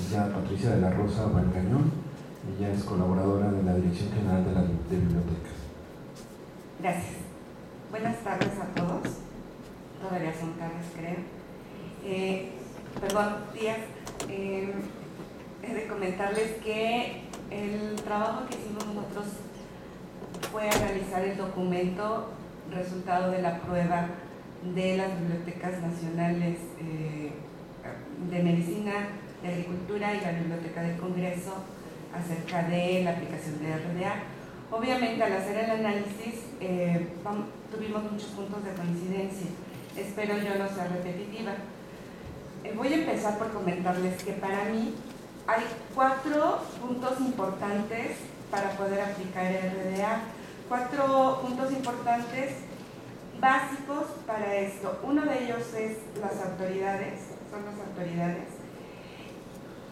licenciada Patricia de la Rosa Valgañón. Ella es colaboradora de la Dirección General de Bibliotecas. Gracias. Buenas tardes a todos. Todavía son tardes, creo. Perdón, días. He de comentarles que el trabajo que hicimos nosotros fue a realizar el documento resultado de la prueba de las bibliotecas nacionales de Medicina, de Agricultura y la Biblioteca del Congreso acerca de la aplicación de RDA. Obviamente, al hacer el análisis tuvimos muchos puntos de coincidencia. Espero yo no sea repetitiva. Voy a empezar por comentarles que para mí hay 4 puntos importantes para poder aplicar RDA. 4 puntos importantes básicos para esto. Uno de ellos es las autoridades, son las autoridades.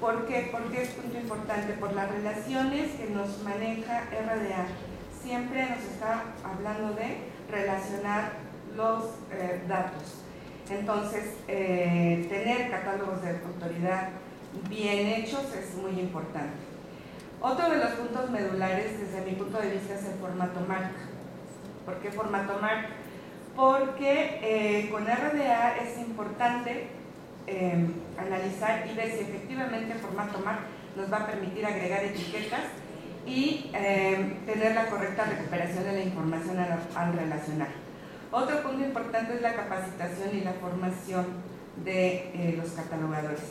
¿Por qué? Porque es punto importante, por las relaciones que nos maneja RDA. Siempre nos está hablando de relacionar los datos. Entonces, tener catálogos de autoridad bien hechos es muy importante. Otro de los puntos medulares, desde mi punto de vista, es el formato marca. ¿Por qué formato marca? Porque con RDA es importante analizar y ver si efectivamente el formato marca nos va a permitir agregar etiquetas y tener la correcta recuperación de la información al relacionar. Otro punto importante es la capacitación y la formación de los catalogadores,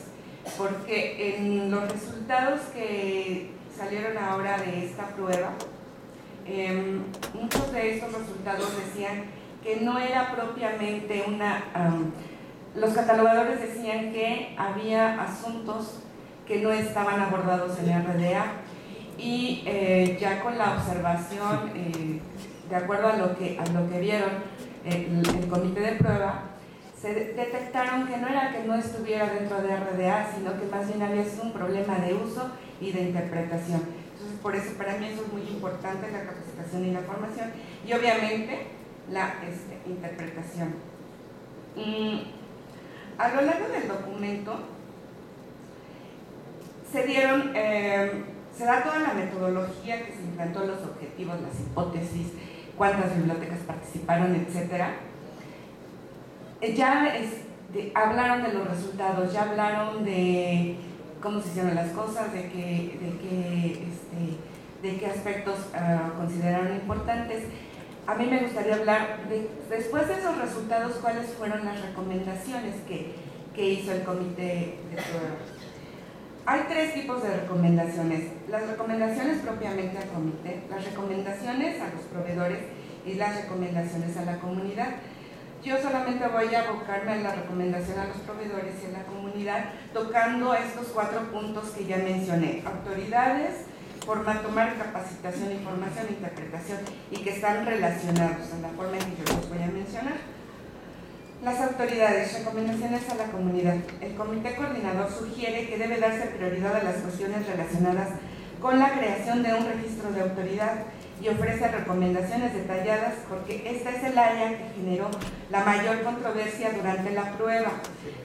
porque en los resultados que salieron ahora de esta prueba, muchos de estos resultados decían que no era propiamente los catalogadores decían que había asuntos que no estaban abordados en RDA y ya con la observación, de acuerdo a lo que vieron el comité de prueba, se detectaron que no era que no estuviera dentro de RDA, sino que más bien había sido un problema de uso y de interpretación. Entonces, por eso para mí eso es muy importante, la capacitación y la formación, y obviamente la interpretación. A lo largo del documento se da toda la metodología que se implantó, los objetivos, las hipótesis, cuántas bibliotecas participaron, etcétera. Ya hablaron de los resultados, ya hablaron de cómo se hicieron las cosas, de qué aspectos consideraron importantes. A mí me gustaría hablar después de esos resultados, cuáles fueron las recomendaciones que hizo el comité de prueba. Hay 3 tipos de recomendaciones: las recomendaciones propiamente al comité, las recomendaciones a los proveedores y las recomendaciones a la comunidad. Yo solamente voy a abocarme a la recomendación a los proveedores y a la comunidad, tocando estos 4 puntos que ya mencioné: autoridades, formato marca, capacitación, información, interpretación, y que están relacionados en la forma en que yo los voy a mencionar. Las autoridades, recomendaciones a la comunidad. El comité coordinador sugiere que debe darse prioridad a las cuestiones relacionadas con la creación de un registro de autoridad y ofrece recomendaciones detalladas porque esta es el área que generó la mayor controversia durante la prueba.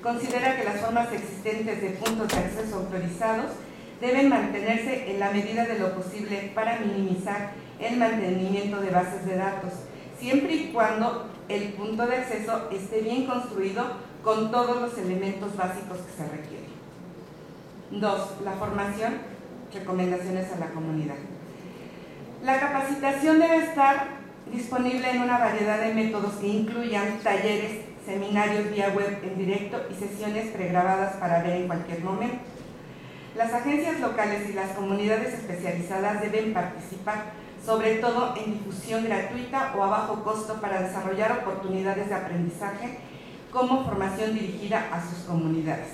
Considera que las formas existentes de puntos de acceso autorizados deben mantenerse en la medida de lo posible para minimizar el mantenimiento de bases de datos, siempre y cuando el punto de acceso esté bien construido con todos los elementos básicos que se requieren. 2. La formación, recomendaciones a la comunidad. La capacitación debe estar disponible en una variedad de métodos que incluyan talleres, seminarios vía web en directo y sesiones pregrabadas para ver en cualquier momento. Las agencias locales y las comunidades especializadas deben participar, sobre todo en difusión gratuita o a bajo costo para desarrollar oportunidades de aprendizaje como formación dirigida a sus comunidades.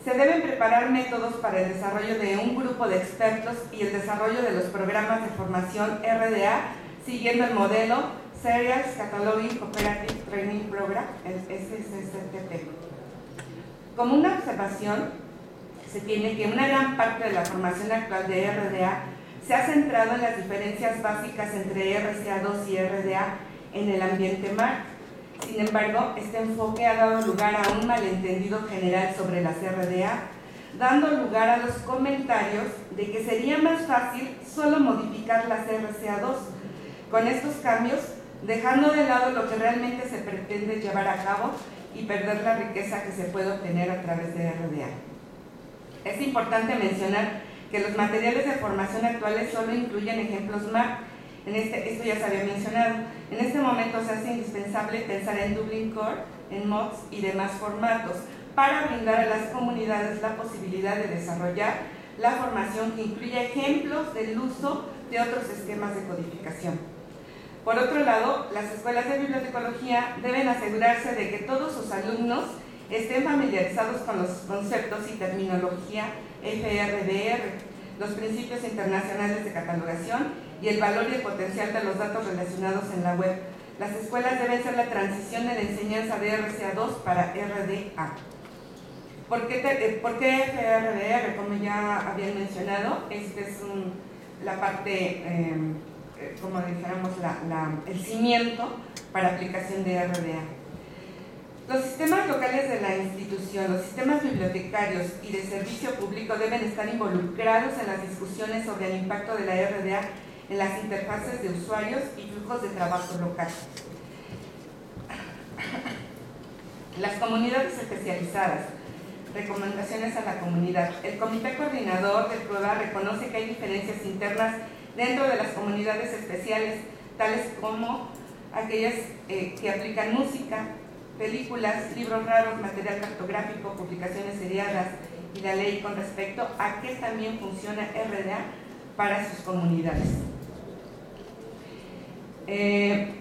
Se deben preparar métodos para el desarrollo de un grupo de expertos y el desarrollo de los programas de formación RDA siguiendo el modelo Serials Cataloging Cooperative Training Program, el SCCTP. Como una observación, se tiene que una gran parte de la formación actual de RDA se ha centrado en las diferencias básicas entre RCA2 y RDA en el ambiente MARC. Sin embargo, este enfoque ha dado lugar a un malentendido general sobre las RDA, dando lugar a los comentarios de que sería más fácil solo modificar las RCA2 con estos cambios, dejando de lado lo que realmente se pretende llevar a cabo y perder la riqueza que se puede obtener a través de RDA. Es importante mencionar que los materiales de formación actuales solo incluyen ejemplos MAC. Esto ya se había mencionado. En este momento se hace indispensable pensar en Dublin Core, en MODS y demás formatos para brindar a las comunidades la posibilidad de desarrollar la formación que incluya ejemplos del uso de otros esquemas de codificación. Por otro lado, las escuelas de bibliotecología deben asegurarse de que todos sus alumnos estén familiarizados con los conceptos y terminología FRDR, los principios internacionales de catalogación y el valor y el potencial de los datos relacionados en la web. Las escuelas deben ser la transición de la enseñanza de RCA2 para RDA. ¿Por qué FRDR? Como ya habían mencionado, esta es la parte, como dijéramos, el cimiento para aplicación de RDA. Los sistemas locales de la institución, los sistemas bibliotecarios y de servicio público deben estar involucrados en las discusiones sobre el impacto de la RDA en las interfaces de usuarios y flujos de trabajo local. Las comunidades especializadas. Recomendaciones a la comunidad. El Comité Coordinador de Prueba reconoce que hay diferencias internas dentro de las comunidades especiales, tales como aquellas que aplican música, películas, libros raros, material cartográfico, publicaciones seriadas y la ley con respecto a qué también funciona RDA para sus comunidades.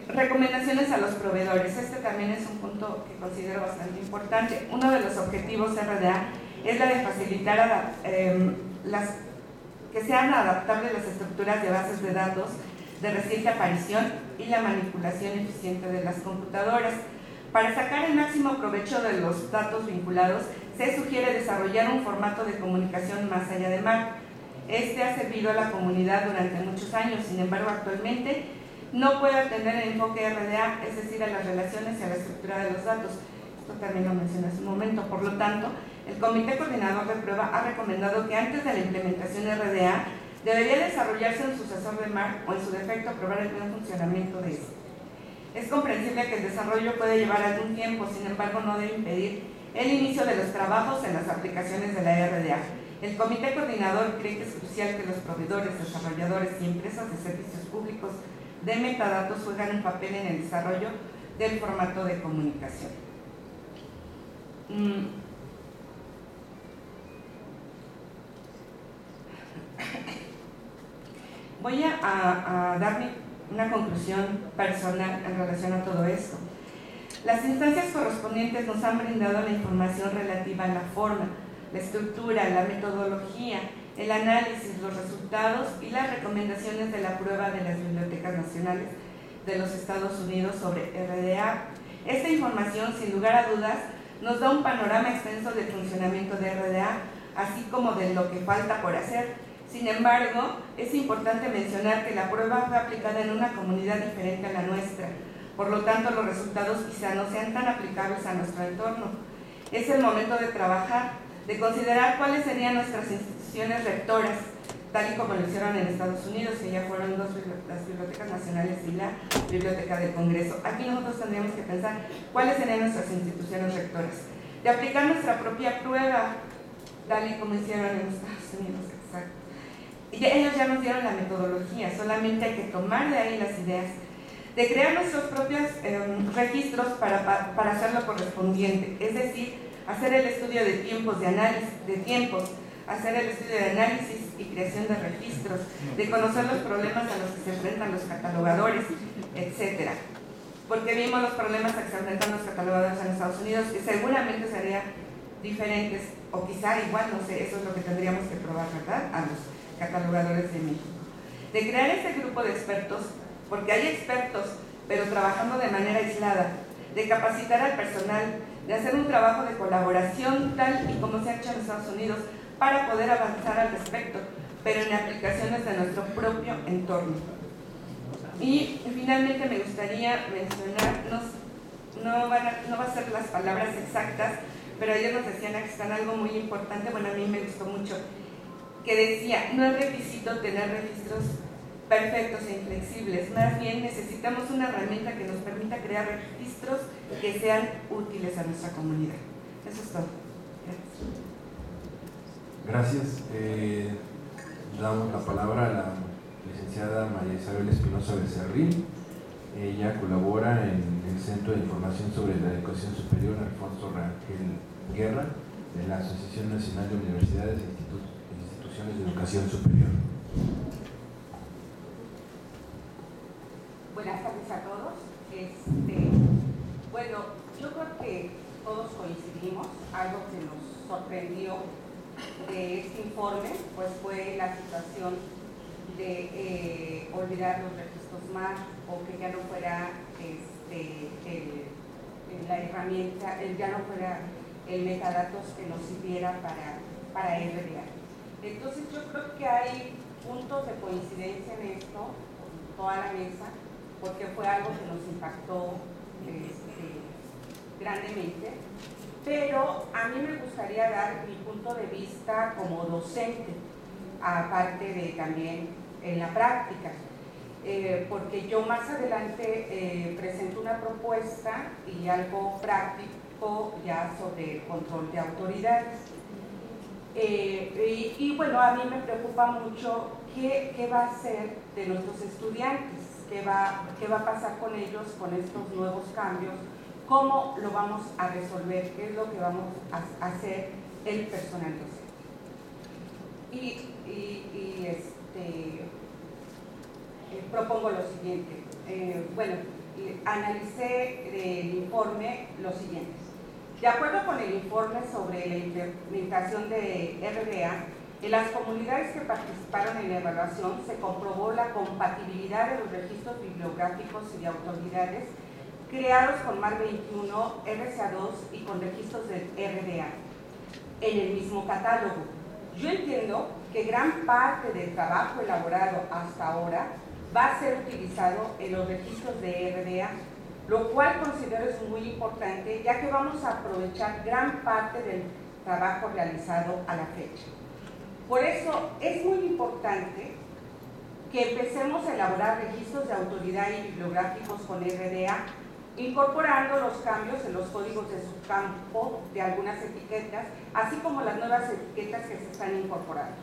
Recomendaciones a los proveedores. Este también es un punto que considero bastante importante. Uno de los objetivos RDA es la de facilitar que sean adaptables las estructuras de bases de datos de reciente aparición y la manipulación eficiente de las computadoras. Para sacar el máximo provecho de los datos vinculados, se sugiere desarrollar un formato de comunicación más allá de MAC. Este ha servido a la comunidad durante muchos años, sin embargo, actualmente no puede atender el enfoque RDA, es decir, a las relaciones y a la estructura de los datos. Esto también lo mencioné hace un momento. Por lo tanto, el Comité Coordinador de Prueba ha recomendado que antes de la implementación de RDA debería desarrollarse un sucesor de MAC o, en su defecto, probar el buen funcionamiento de este. Es comprensible que el desarrollo puede llevar algún tiempo, sin embargo, no debe impedir el inicio de los trabajos en las aplicaciones de la RDA. El Comité Coordinador cree que es crucial que los proveedores, desarrolladores y empresas de servicios públicos de metadatos juegan un papel en el desarrollo del formato de comunicación. Voy a dar una conclusión personal en relación a todo esto. Las instancias correspondientes nos han brindado la información relativa a la forma, la estructura, la metodología, el análisis, los resultados y las recomendaciones de la prueba de las bibliotecas nacionales de los Estados Unidos sobre RDA. Esta información, sin lugar a dudas, nos da un panorama extenso del funcionamiento de RDA, así como de lo que falta por hacer. Sin embargo, es importante mencionar que la prueba fue aplicada en una comunidad diferente a la nuestra. Por lo tanto, los resultados quizá no sean tan aplicables a nuestro entorno. Es el momento de trabajar, de considerar cuáles serían nuestras instituciones rectoras, tal y como lo hicieron en Estados Unidos, que ya fueron las bibliotecas nacionales y la Biblioteca del Congreso. Aquí nosotros tendríamos que pensar cuáles serían nuestras instituciones rectoras, de aplicar nuestra propia prueba, tal y como hicieron en Estados Unidos. Exacto. Y ellos ya nos dieron la metodología, solamente hay que tomar de ahí las ideas, de crear nuestros propios registros para hacer lo correspondiente, es decir, hacer el estudio de tiempos, hacer el estudio de análisis y creación de registros, de conocer los problemas a los que se enfrentan los catalogadores, etc. Porque vimos los problemas a que se enfrentan los catalogadores en Estados Unidos, que seguramente serían diferentes, o quizá igual, no sé, eso es lo que tendríamos que probar, ¿verdad?, a los catalogadores de México. De crear este grupo de expertos, porque hay expertos, pero trabajando de manera aislada, de capacitar al personal, de hacer un trabajo de colaboración tal y como se ha hecho en Estados Unidos para poder avanzar al respecto, pero en aplicaciones de nuestro propio entorno. Y finalmente me gustaría mencionar, no va a ser las palabras exactas, pero ayer nos decían que están algo muy importante, bueno, a mí me gustó mucho, que decía, no es requisito tener registros perfectos e inflexibles, más bien necesitamos una herramienta que nos permita crear registros que sean útiles a nuestra comunidad. Eso es todo. Gracias. Damos la palabra a la licenciada María Isabel Espinosa Becerril. Ella colabora en el Centro de Información sobre la Educación Superior Alfonso Rangel Guerra de la Asociación Nacional de Universidades e Instituciones de Educación Superior. Buenas tardes a todos. Bueno, yo creo que todos coincidimos. Algo que nos sorprendió de este informe pues fue la situación de olvidar los registros MAR, o que ya no fuera la herramienta, ya no fuera el metadatos que nos sirviera para RDA. Entonces yo creo que hay puntos de coincidencia en esto, con toda la mesa, porque fue algo que nos impactó grandemente, pero a mí me gustaría dar mi punto de vista como docente, aparte de también en la práctica, porque yo más adelante presento una propuesta y algo práctico ya sobre el control de autoridades. Y bueno, a mí me preocupa mucho qué va a hacer de nuestros estudiantes, qué va a pasar con ellos con estos nuevos cambios, cómo lo vamos a resolver, qué es lo que vamos a hacer el personal docente. Propongo lo siguiente. Bueno, analicé del informe lo siguiente. De acuerdo con el informe sobre la implementación de RDA, en las comunidades que participaron en la evaluación se comprobó la compatibilidad de los registros bibliográficos y de autoridades creados con MAR 21, RCA2 y con registros de RDA en el mismo catálogo. Yo entiendo que gran parte del trabajo elaborado hasta ahora va a ser utilizado en los registros de RDA, lo cual considero es muy importante, ya que vamos a aprovechar gran parte del trabajo realizado a la fecha. Por eso es muy importante que empecemos a elaborar registros de autoridad y bibliográficos con RDA, incorporando los cambios en los códigos de subcampo de algunas etiquetas, así como las nuevas etiquetas que se están incorporando.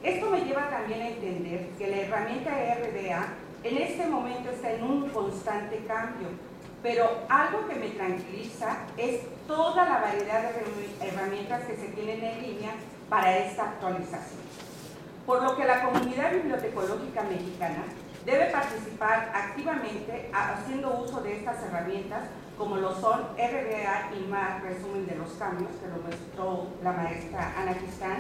Esto me lleva también a entender que la herramienta RDA en este momento está en un constante cambio, pero algo que me tranquiliza es toda la variedad de herramientas que se tienen en línea para esta actualización. Por lo que la comunidad bibliotecológica mexicana debe participar activamente haciendo uso de estas herramientas, como lo son RDA y MAR, resumen de los cambios, que lo mostró la maestra Ana Cristán,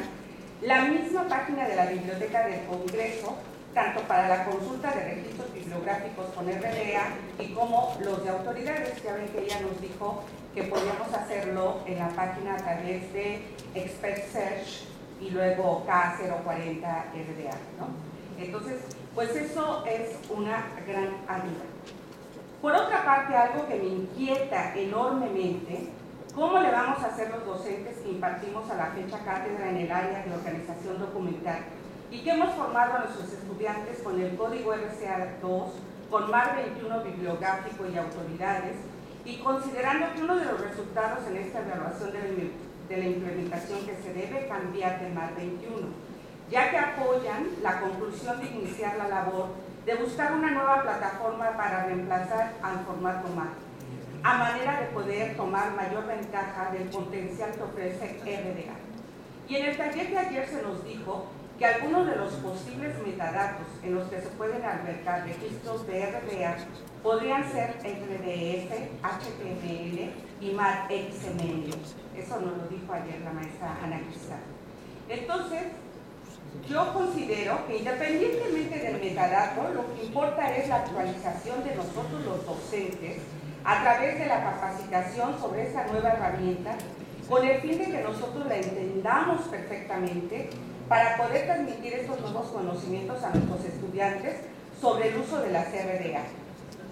la misma página de la Biblioteca del Congreso, tanto para la consulta de registros bibliográficos con RDA y como los de autoridades. Ya ven que ella nos dijo que podíamos hacerlo en la página a través de Expert Search y luego K040 RDA, ¿no? Entonces, pues eso es una gran ayuda. Por otra parte, algo que me inquieta enormemente, ¿cómo le vamos a hacer los docentes que impartimos a la fecha cátedra en el área de organización documental y que hemos formado a nuestros estudiantes con el código RCA2, con MAR 21 bibliográfico y autoridades, y considerando que uno de los resultados en esta evaluación de la implementación que se debe cambiar de MAR 21, ya que apoyan la conclusión de iniciar la labor de buscar una nueva plataforma para reemplazar al formato MAR, a manera de poder tomar mayor ventaja del potencial que ofrece RDA. Y en el taller de ayer se nos dijo que algunos de los posibles metadatos en los que se pueden albergar registros de RDA podrían ser RDF, HTML y MAR XML. Eso nos lo dijo ayer la maestra Ana Cristán. Entonces, yo considero que independientemente del metadato, lo que importa es la actualización de nosotros los docentes a través de la capacitación sobre esta nueva herramienta, con el fin de que nosotros la entendamos perfectamente para poder transmitir estos nuevos conocimientos a nuestros estudiantes sobre el uso de la RDA.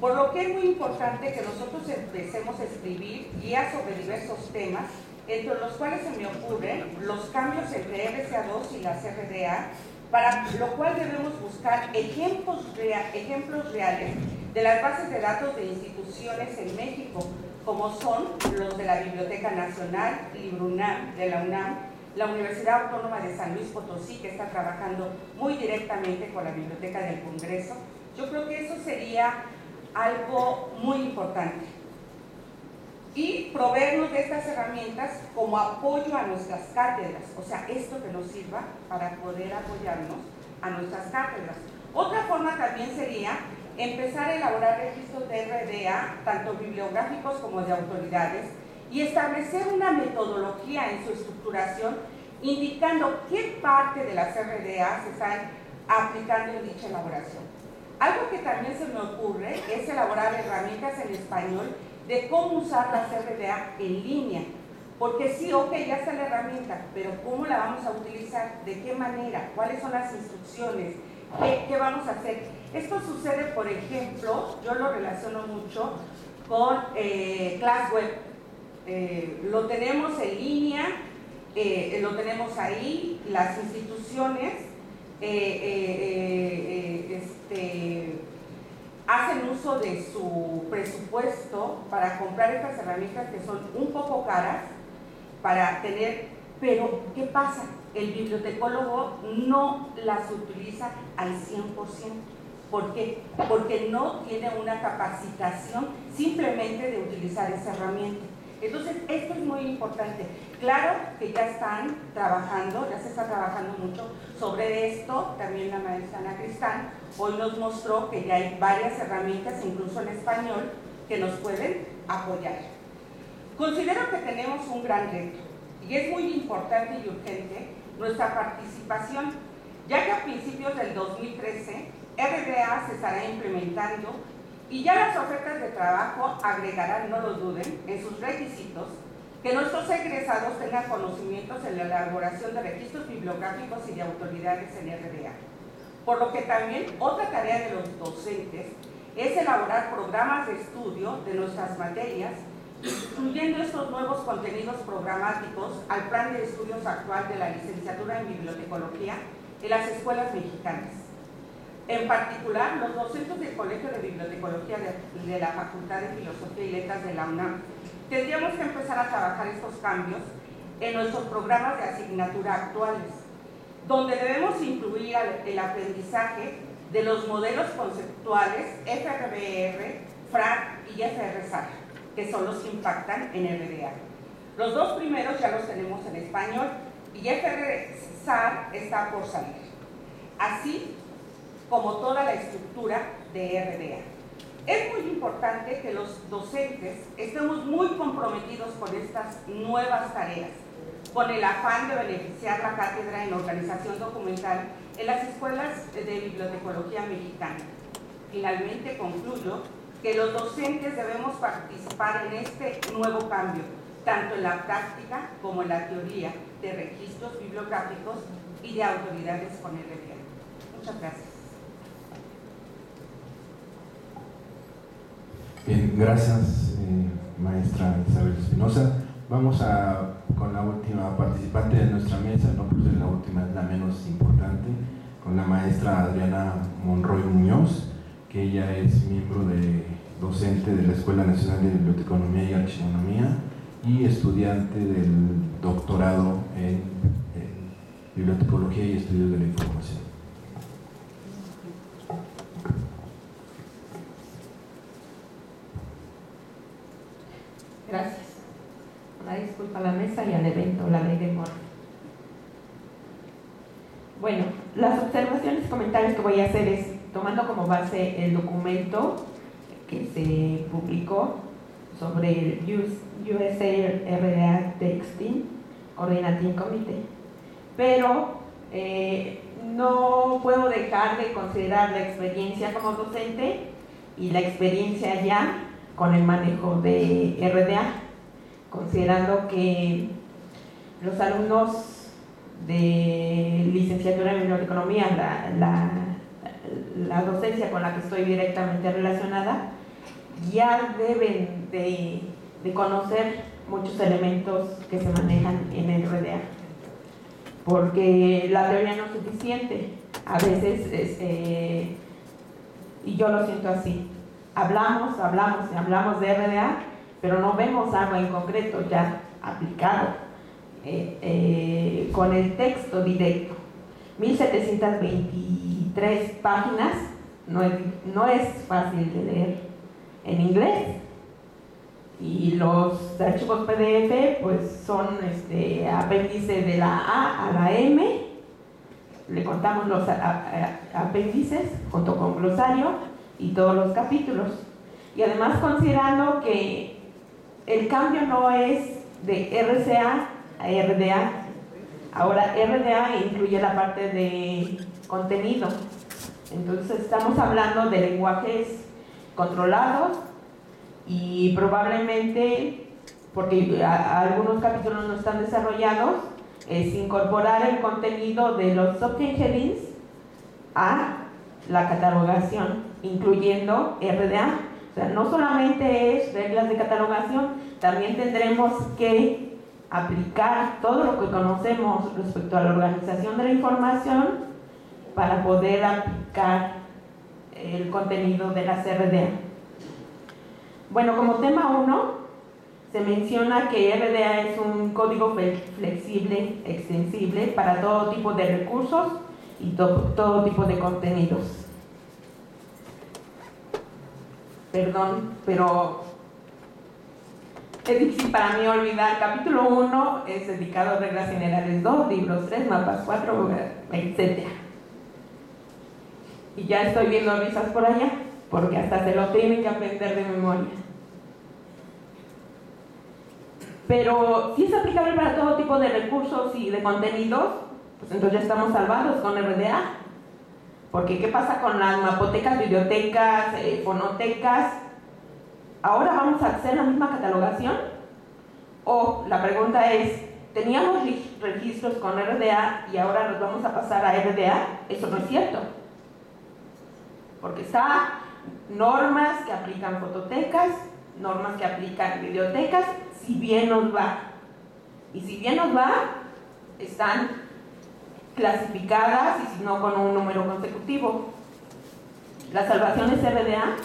Por lo que es muy importante que nosotros empecemos a escribir guías sobre diversos temas entre los cuales se me ocurren los cambios entre RCA2 y las RDA, para lo cual debemos buscar ejemplos reales de las bases de datos de instituciones en México, como son los de la Biblioteca Nacional, LibroUNAM, de la UNAM, la Universidad Autónoma de San Luis Potosí, que está trabajando muy directamente con la Biblioteca del Congreso. Yo creo que eso sería algo muy importante. Y proveernos de estas herramientas como apoyo a nuestras cátedras, o sea, esto que nos sirva para poder apoyarnos a nuestras cátedras. Otra forma también sería empezar a elaborar registros de RDA, tanto bibliográficos como de autoridades, y establecer una metodología en su estructuración, indicando qué parte de las RDA se están aplicando en dicha elaboración. Algo que también se me ocurre es elaborar herramientas en español de cómo usar las RDA en línea, porque sí, ok, ya está la herramienta, pero ¿cómo la vamos a utilizar? ¿De qué manera? ¿Cuáles son las instrucciones? ¿Qué vamos a hacer? Esto sucede, por ejemplo, yo lo relaciono mucho con ClassWeb. Lo tenemos en línea, lo tenemos ahí, las instituciones hacen uso de su presupuesto para comprar estas herramientas que son un poco caras para tener, pero ¿qué pasa? El bibliotecólogo no las utiliza al 100%. ¿Por qué? Porque no tiene una capacitación simplemente de utilizar esa herramienta. Entonces, esto es muy importante. Claro que ya están trabajando, ya se está trabajando mucho sobre esto. También la maestra Ana Cristán hoy nos mostró que ya hay varias herramientas, incluso en español, que nos pueden apoyar. Considero que tenemos un gran reto y es muy importante y urgente nuestra participación, ya que a principios del 2013 RDA se estará implementando y ya las ofertas de trabajo agregarán, no lo duden, en sus requisitos que nuestros egresados tengan conocimientos en la elaboración de registros bibliográficos y de autoridades en RDA. Por lo que también otra tarea de los docentes es elaborar programas de estudio de nuestras materias, incluyendo estos nuevos contenidos programáticos al plan de estudios actual de la licenciatura en bibliotecología en las escuelas mexicanas. En particular, los docentes del Colegio de Bibliotecología de la Facultad de Filosofía y Letras de la UNAM tendríamos que empezar a trabajar estos cambios en nuestros programas de asignatura actuales, donde debemos incluir el aprendizaje de los modelos conceptuales FRBR, FRAC y FRSAR, que son los que impactan en RDA. Los dos primeros ya los tenemos en español y FRSAR está por salir, así como toda la estructura de RDA. Es muy importante que los docentes estemos muy comprometidos con estas nuevas tareas, con el afán de beneficiar la cátedra en organización documental en las escuelas de bibliotecología mexicana. Finalmente concluyo que los docentes debemos participar en este nuevo cambio, tanto en la práctica como en la teoría de registros bibliográficos y de autoridades con RDA. Muchas gracias. Bien, gracias, maestra Isabel Espinosa. Vamos con la última participante de nuestra mesa, no por ser la última, es la menos importante, con la maestra Adriana Monroy Muñoz, que ella es miembro docente de la Escuela Nacional de Biblioteconomía y Archivonomía y estudiante del doctorado en Bibliotecología y Estudios de la Información. Gracias. Una disculpa a la mesa y al evento, la ley de Moore. Bueno, las observaciones y comentarios que voy a hacer es tomando como base el documento que se publicó sobre el USA RDA Texting Coordinating Committee, pero no puedo dejar de considerar la experiencia como docente y la experiencia ya con el manejo de RDA, considerando que los alumnos de licenciatura en biblioteconomía, la docencia con la que estoy directamente relacionada, ya deben de conocer muchos elementos que se manejan en el RDA, porque la teoría no es suficiente. A veces, y yo lo siento así, hablamos de RDA, pero no vemos algo en concreto ya aplicado con el texto directo. 1723 páginas no es fácil de leer en inglés, y los archivos PDF pues son apéndices de la A a la M. Le contamos los apéndices junto con glosario y todos los capítulos, y además considerando que el cambio no es de RCA a RDA. Ahora RDA incluye la parte de contenido, entonces estamos hablando de lenguajes controlados, y probablemente, porque algunos capítulos no están desarrollados, es incorporar el contenido de los subject headings a la catalogación, incluyendo RDA. O sea, no solamente es reglas de catalogación, también tendremos que aplicar todo lo que conocemos respecto a la organización de la información para poder aplicar el contenido de las RDA. Bueno, como tema 1, se menciona que RDA es un código flexible, extensible para todo tipo de recursos y todo tipo de contenidos. Perdón, pero es difícil para mí olvidar. Capítulo 1 es dedicado a reglas generales 2, libros 3, mapas 4, etc. Y ya estoy viendo risas por allá, porque hasta se lo tienen que aprender de memoria. Pero si es aplicable para todo tipo de recursos y de contenidos, pues entonces ya estamos salvados con RDA. Porque ¿qué pasa con las mapotecas, bibliotecas, fonotecas? ¿Ahora vamos a hacer la misma catalogación? O la pregunta es, ¿teníamos registros con RDA y ahora nos vamos a pasar a RDA? Eso no es cierto. Porque está normas que aplican fototecas, normas que aplican bibliotecas, si bien nos va. Y si bien nos va, están clasificadas, y si no, con un número consecutivo. ¿La salvación es RDA?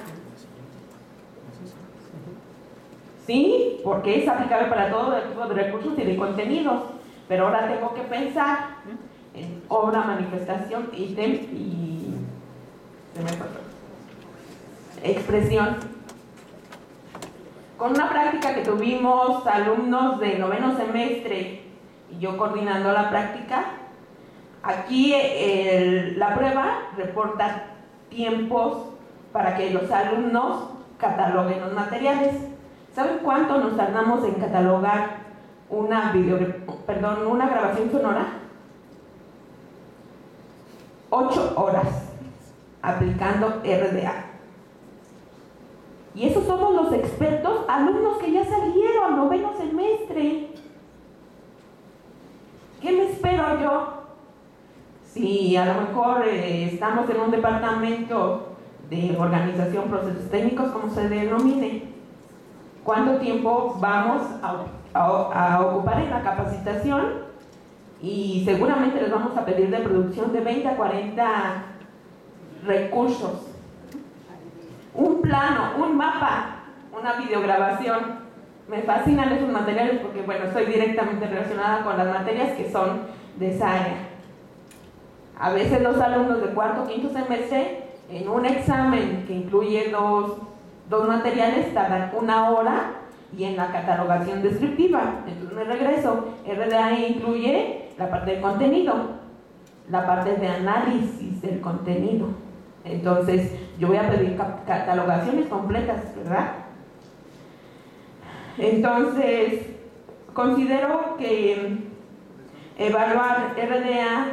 Sí, porque es aplicable para todo tipo de recursos y de contenidos. Pero ahora tengo que pensar en obra, manifestación, ítem y expresión. Con una práctica que tuvimos alumnos de 9º semestre y yo coordinando la práctica, aquí la prueba reporta tiempos para que los alumnos cataloguen los materiales. ¿Saben cuánto nos tardamos en catalogar una grabación sonora? 8 horas aplicando RDA. Y esos somos los expertos, alumnos que ya salieron 9º semestre. ¿Qué me espero yo? Si a lo mejor estamos en un departamento de organización, procesos técnicos, como se denomine, ¿cuánto tiempo vamos a ocupar en la capacitación? Y seguramente les vamos a pedir de producción de 20 a 40 recursos. Un plano, un mapa, una videograbación. Me fascinan esos materiales porque, bueno, estoy directamente relacionada con las materias que son de esa área. A veces los alumnos de 4º o 5º semestre, en un examen que incluye dos materiales, tardan 1 hora, y en la catalogación descriptiva. Entonces me regreso. RDA incluye la parte de contenido, la parte de análisis del contenido. Entonces yo voy a pedir catalogaciones completas, ¿verdad? Entonces considero que evaluar RDA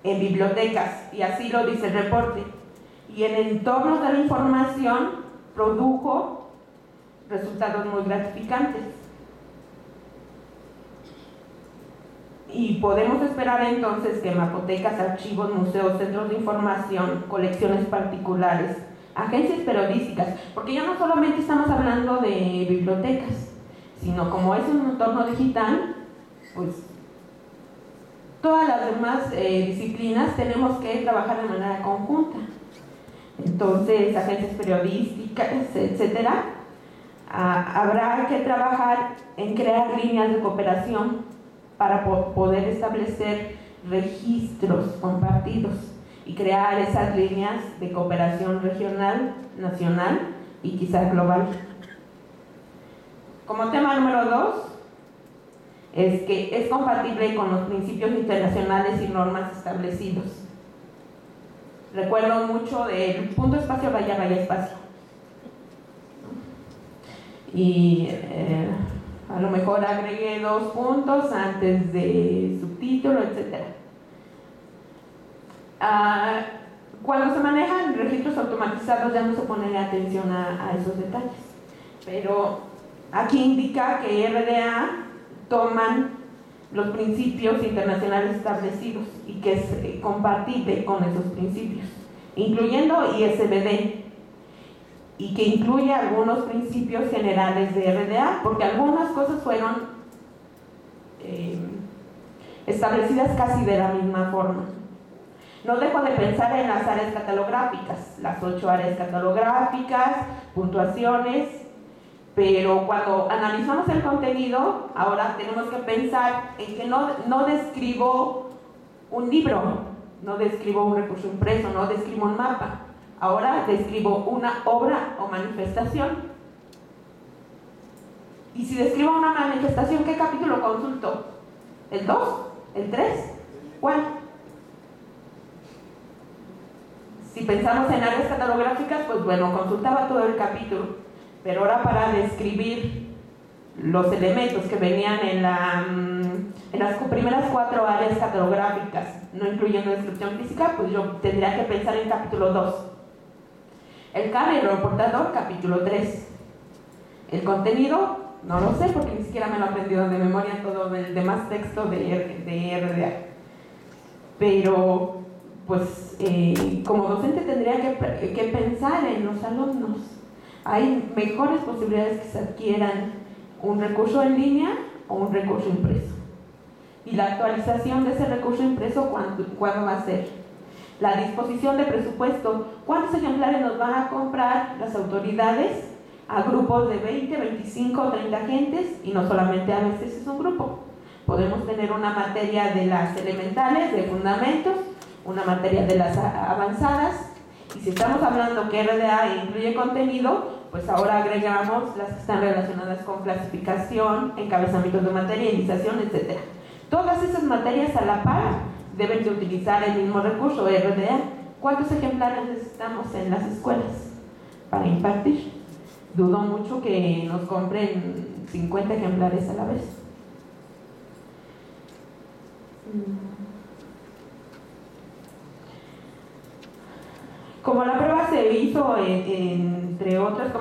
en bibliotecas, y así lo dice el reporte, y en entornos de la información produjo resultados muy gratificantes. Y podemos esperar entonces que mapotecas, archivos, museos, centros de información, colecciones particulares, agencias periodísticas, porque ya no solamente estamos hablando de bibliotecas, sino como es un entorno digital, pues todas las demás disciplinas tenemos que trabajar de manera conjunta. Entonces, agencias periodísticas, etcétera, habrá que trabajar en crear líneas de cooperación para poder establecer registros compartidos y crear esas líneas de cooperación regional, nacional y quizás global. Como tema número 2, es que es compatible con los principios internacionales y normas establecidos. Recuerdo mucho del punto espacio raya raya espacio. Y a lo mejor agregué 2 puntos antes de subtítulo, etc. Cuando se manejan registros automatizados ya no se pone atención a esos detalles, pero aquí indica que RDA toman los principios internacionales establecidos y que es compatible con esos principios, incluyendo ISBD, y que incluye algunos principios generales de RDA, porque algunas cosas fueron establecidas casi de la misma forma. No dejo de pensar en las áreas catalográficas, las 8 áreas catalográficas, puntuaciones, pero cuando analizamos el contenido, ahora tenemos que pensar en que no describo un libro, no describo un recurso impreso, no describo un mapa. Ahora describo una obra o manifestación. Y si describo una manifestación, ¿qué capítulo consulto? ¿El 2? ¿El 3? ¿Cuál? Si pensamos en áreas catalográficas, pues bueno, consultaba todo el capítulo. Pero ahora para describir los elementos que venían en las primeras 4 áreas catalográficas, no incluyendo descripción física, pues yo tendría que pensar en capítulo 2. El carrier o portador, capítulo 3. El contenido, no lo sé porque ni siquiera me lo he aprendido de memoria todo el demás texto de RDA. Pero, pues, como docente tendría que pensar en los alumnos. Hay mejores posibilidades que se adquieran un recurso en línea o un recurso impreso. Y la actualización de ese recurso impreso, ¿cuándo va a ser? La disposición de presupuesto, ¿cuántos ejemplares nos van a comprar las autoridades a grupos de 20, 25 o 30 agentes? Y no solamente a veces es un grupo. Podemos tener una materia de las elementales, de fundamentos, una materia de las avanzadas, y si estamos hablando que RDA incluye contenido, pues ahora agregamos las que están relacionadas con clasificación, encabezamientos de materialización, etc. Todas esas materias a la par deben de utilizar el mismo recurso RDA. ¿Cuántos ejemplares necesitamos en las escuelas para impartir? Dudo mucho que nos compren 50 ejemplares a la vez. Como la prueba se hizo entre otras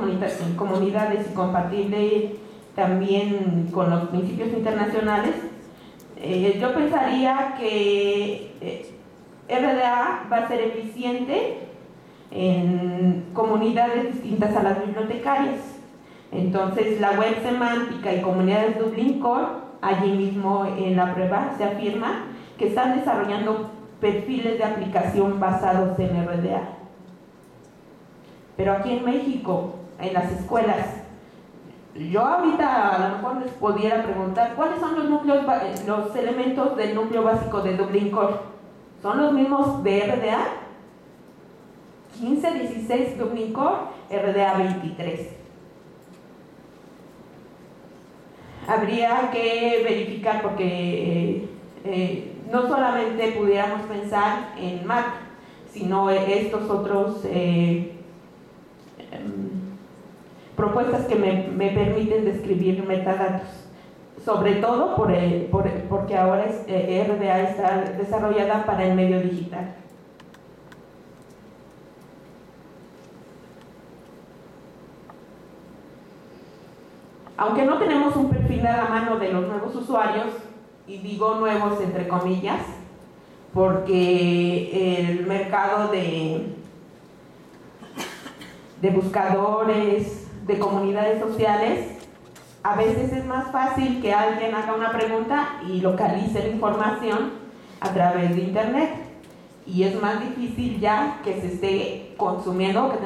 comunidades y compatible también con los principios internacionales, yo pensaría que RDA va a ser eficiente en comunidades distintas a las bibliotecarias. Entonces, la web semántica y comunidades Dublin Core, allí mismo en la prueba se afirma que están desarrollando perfiles de aplicación basados en RDA. Pero aquí en México, en las escuelas, yo ahorita a lo mejor les pudiera preguntar ¿cuáles son los elementos del núcleo básico de Dublin Core? ¿Son los mismos de RDA? 15, 16 Dublin Core, RDA 23. Habría que verificar porque no solamente pudiéramos pensar en MAC, sino estos otros propuestas que me permiten describir metadatos, sobre todo porque ahora RDA está desarrollada para el medio digital. Aunque no tenemos un perfil a la mano de los nuevos usuarios, y digo nuevos entre comillas, porque el mercado de buscadores, de comunidades sociales, a veces es más fácil que alguien haga una pregunta y localice la información a través de internet, y es más difícil ya que se esté consumiendo, que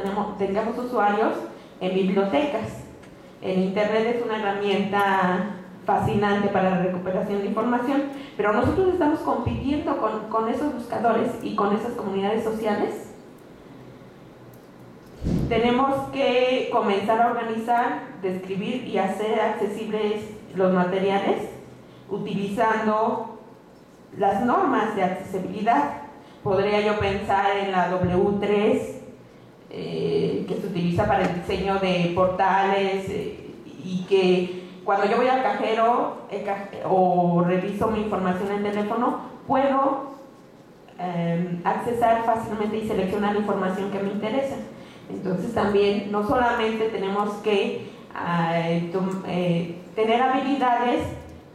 tengamos usuarios en bibliotecas. El internet es una herramienta fascinante para la recuperación de información, pero nosotros estamos compitiendo con esos buscadores y con esas comunidades sociales. Tenemos que comenzar a organizar, describir y hacer accesibles los materiales utilizando las normas de accesibilidad. Podría yo pensar en la W3, que se utiliza para el diseño de portales, y que cuando yo voy al cajero o reviso mi información en teléfono, puedo accesar fácilmente y seleccionar la información que me interesa. Entonces también no solamente tenemos que tener habilidades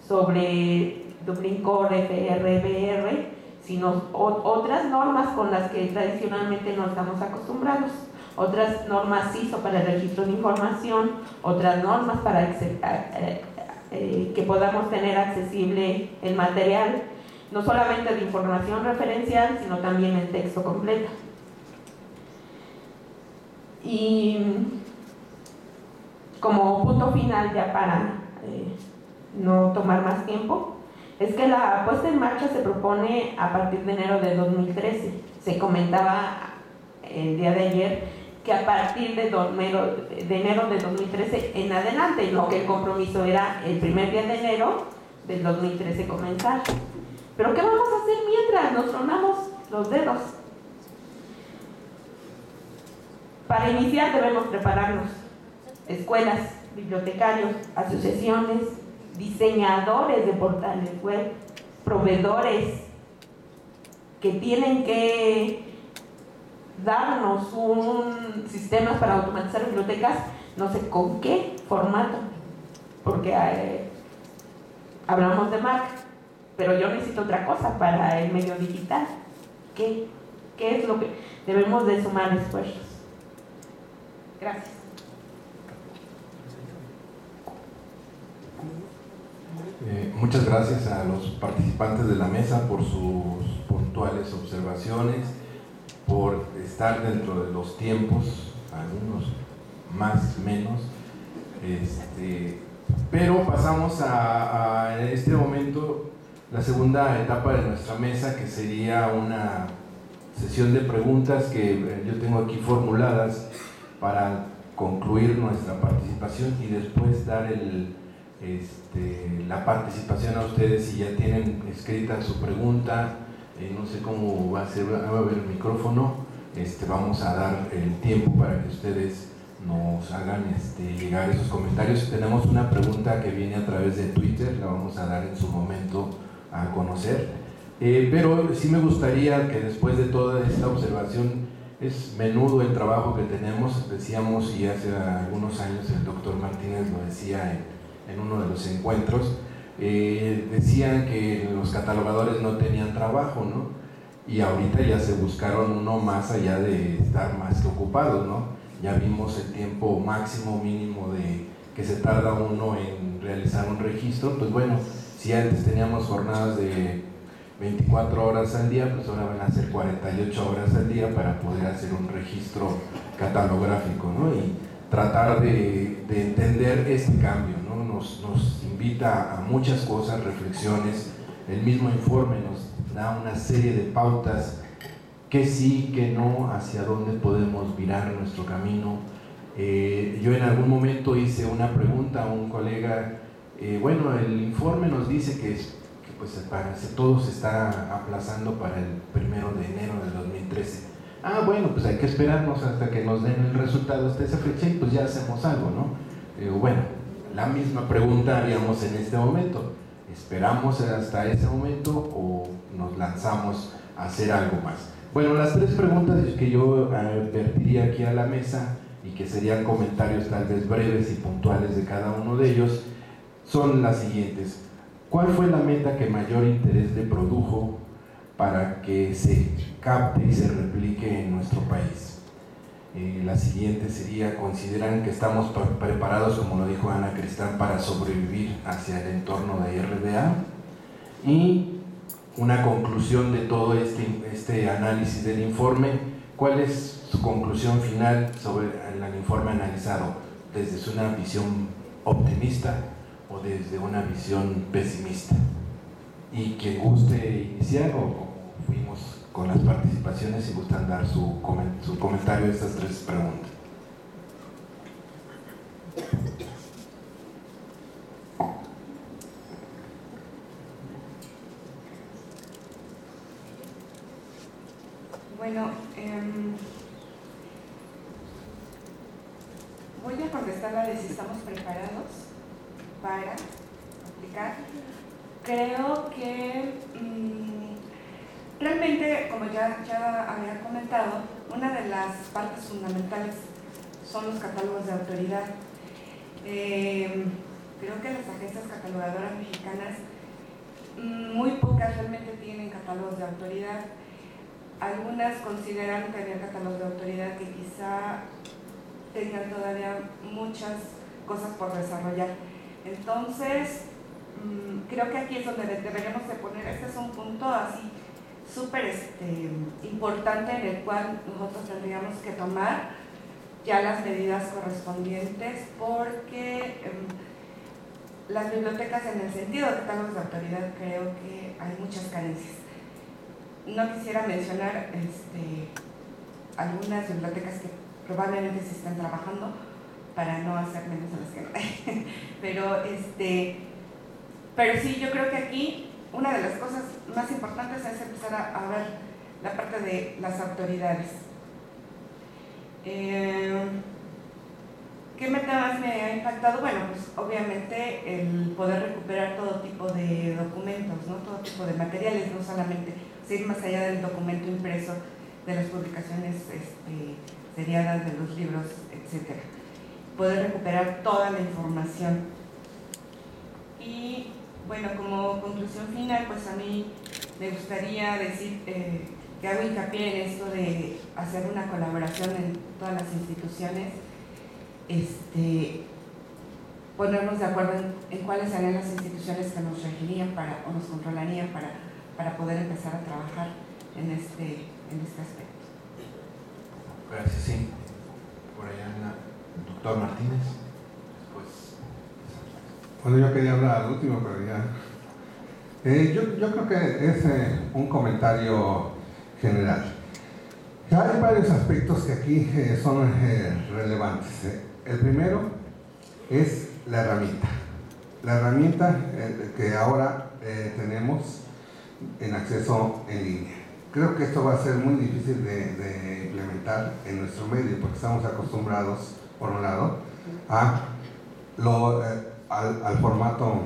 sobre Dublin Core, FRBR, sino otras normas con las que tradicionalmente no estamos acostumbrados. Otras normas ISO para el registro de información, otras normas para que podamos tener accesible el material, no solamente de información referencial, sino también el texto completo. Y como punto final, ya para no tomar más tiempo, es que la puesta en marcha se propone a partir de enero de 2013. Se comentaba el día de ayer que a partir de enero de 2013 en adelante, lo que el compromiso era el primer día de enero del 2013 comenzar. Pero ¿qué vamos a hacer mientras nos tronamos los dedos? Para iniciar debemos prepararnos. Escuelas, bibliotecarios, asociaciones, diseñadores de portales web, proveedores que tienen que darnos un sistema para automatizar bibliotecas, no sé con qué formato, porque hablamos de Mac, pero yo necesito otra cosa para el medio digital. ¿Qué es lo que debemos de sumar esfuerzos? Gracias. Muchas gracias a los participantes de la mesa por sus puntuales observaciones, por estar dentro de los tiempos, algunos más, menos. Pero pasamos en este momento la segunda etapa de nuestra mesa, que sería una sesión de preguntas que yo tengo aquí formuladas para concluir nuestra participación y después dar la participación a ustedes si ya tienen escrita su pregunta. No sé cómo va a ser, va a haber el micrófono, vamos a dar el tiempo para que ustedes nos hagan llegar esos comentarios. Tenemos una pregunta que viene a través de Twitter, la vamos a dar en su momento a conocer, pero sí me gustaría que después de toda esta observación, es menudo el trabajo que tenemos, decíamos, y hace algunos años el doctor Martínez lo decía en uno de los encuentros, decían que los catalogadores no tenían trabajo, ¿no? Y ahorita ya se buscaron uno más allá de estar más que ocupados, ¿no? Ya vimos el tiempo máximo, mínimo de que se tarda uno en realizar un registro. Pues bueno, si antes teníamos jornadas de 24 horas al día, pues ahora van a ser 48 horas al día para poder hacer un registro catalográfico, ¿no? Y tratar de entender este cambio, ¿no? Nos invita a muchas cosas, reflexiones. El mismo informe nos da una serie de pautas, que sí, que no, hacia dónde podemos virar nuestro camino. Yo en algún momento hice una pregunta a un colega, bueno, el informe nos dice que pues todo se está aplazando para el 1 de enero del 2013. Bueno, pues hay que esperarnos hasta que nos den el resultado hasta esa fecha y pues ya hacemos algo, ¿no? Bueno, la misma pregunta haríamos en este momento. ¿Esperamos hasta ese momento o nos lanzamos a hacer algo más? Bueno, las tres preguntas que yo vertiría aquí a la mesa y que serían comentarios tal vez breves y puntuales de cada uno de ellos son las siguientes. ¿Cuál fue la meta que mayor interés le produjo para que se capte y se replique en nuestro país? La siguiente sería: ¿consideran que estamos preparados, como lo dijo Ana Cristán, para sobrevivir hacia el entorno de RDA? Y una conclusión de todo este análisis del informe: ¿cuál es su conclusión final sobre el informe analizado, desde una visión optimista o desde una visión pesimista? Y quien guste iniciar, o fuimos con las participaciones, si gustan dar su comentario a estas 3 preguntas. Bueno, voy a contestar la de si estamos preparados para aplicar. Creo que realmente, como ya había comentado, una de las partes fundamentales son los catálogos de autoridad. Creo que las agencias catalogadoras mexicanas, muy pocas realmente tienen catálogos de autoridad. Algunas consideran tener catálogos de autoridad que quizá tengan todavía muchas cosas por desarrollar. Entonces, creo que aquí es donde deberíamos de poner, este es un punto así súper importante, en el cual nosotros tendríamos que tomar ya las medidas correspondientes, porque las bibliotecas, en el sentido de catálogos de autoridad, creo que hay muchas carencias. No quisiera mencionar algunas bibliotecas que probablemente se están trabajando para no hacer menos a las que no hay. Pero sí, yo creo que aquí una de las cosas más importantes es empezar a ver la parte de las autoridades. ¿Qué temas me ha impactado? Bueno, pues obviamente el poder recuperar todo tipo de documentos, ¿no? Todo tipo de materiales, no solamente ir más allá del documento impreso, de las publicaciones seriadas, de los libros, etc. Poder recuperar toda la información. Y bueno, como conclusión final, pues a mí me gustaría decir que hago hincapié en esto de hacer una colaboración en todas las instituciones, ponernos de acuerdo en cuáles serían las instituciones que nos regirían o nos controlarían para poder empezar a trabajar en este aspecto. Gracias, sí. Por allá el doctor Martínez. Después. Bueno, yo quería hablar al último, pero ya. Yo creo que es un comentario general. Hay varios aspectos que aquí son relevantes. El primero es la herramienta. La herramienta que ahora tenemos en acceso en línea. Creo que esto va a ser muy difícil de implementar en nuestro medio, porque estamos acostumbrados, por un lado, al formato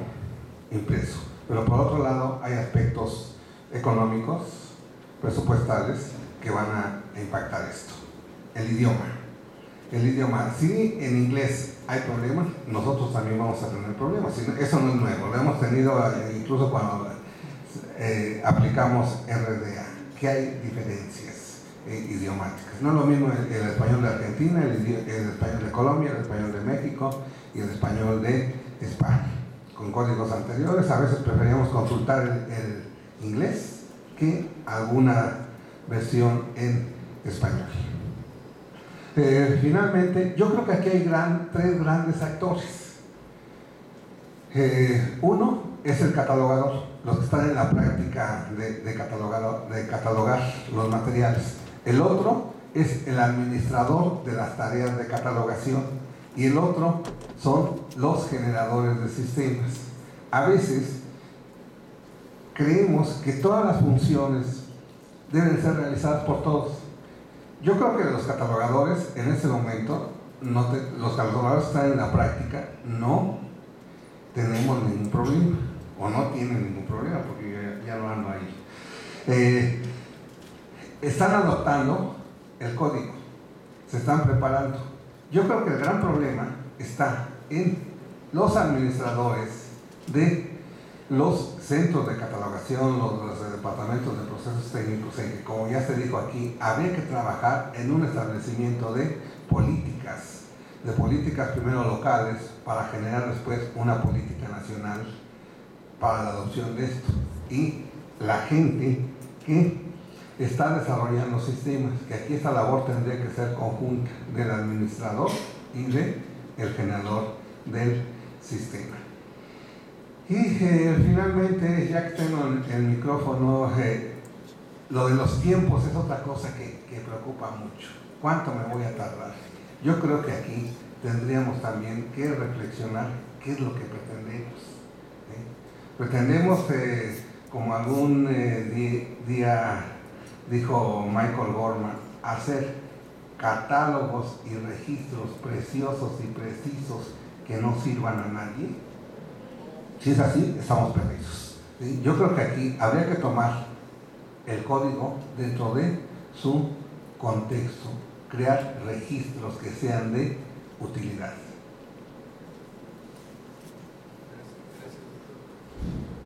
impreso. Pero por otro lado, hay aspectos económicos, presupuestales, que van a impactar esto. El idioma. Si en inglés hay problemas, nosotros también vamos a tener problemas. Eso no es nuevo, lo hemos tenido incluso cuando aplicamos RDA, que hay diferencias idiomáticas. No es lo mismo el español de Argentina, el español de Colombia, el español de México y el español de España. Con códigos anteriores, a veces preferíamos consultar el inglés que alguna versión en español. Finalmente, yo creo que aquí hay 3 grandes actores. Uno es el catalogador, los que están en la práctica de catalogar los materiales. El otro es el administrador de las tareas de catalogación, y el otro son los generadores de sistemas. A veces creemos que todas las funciones deben ser realizadas por todos. Yo creo que los catalogadores en este momento, los catalogadores están en la práctica, no tenemos ningún problema, o no tienen ningún problema, porque ya no ando ahí. Están adoptando el código, se están preparando. Yo creo que el gran problema está en los administradores de los centros de catalogación, los departamentos de procesos técnicos, en que, como ya se dijo aquí, habría que trabajar en un establecimiento de políticas primero locales, para generar después una política nacional para la adopción de esto. Y la gente que está desarrollando sistemas, que aquí esta labor tendría que ser conjunta del administrador y del generador del sistema. Y finalmente, ya que tengo el micrófono, lo de los tiempos es otra cosa que preocupa mucho. ¿Cuánto me voy a tardar? Yo creo que aquí tendríamos también que reflexionar qué es lo que pretendemos. Pretendemos, como algún día dijo Michael Gorman, hacer catálogos y registros preciosos y precisos que no sirvan a nadie. Si es así, estamos perdidos. ¿Sí? Yo creo que aquí habría que tomar el código dentro de su contexto, crear registros que sean de utilidad.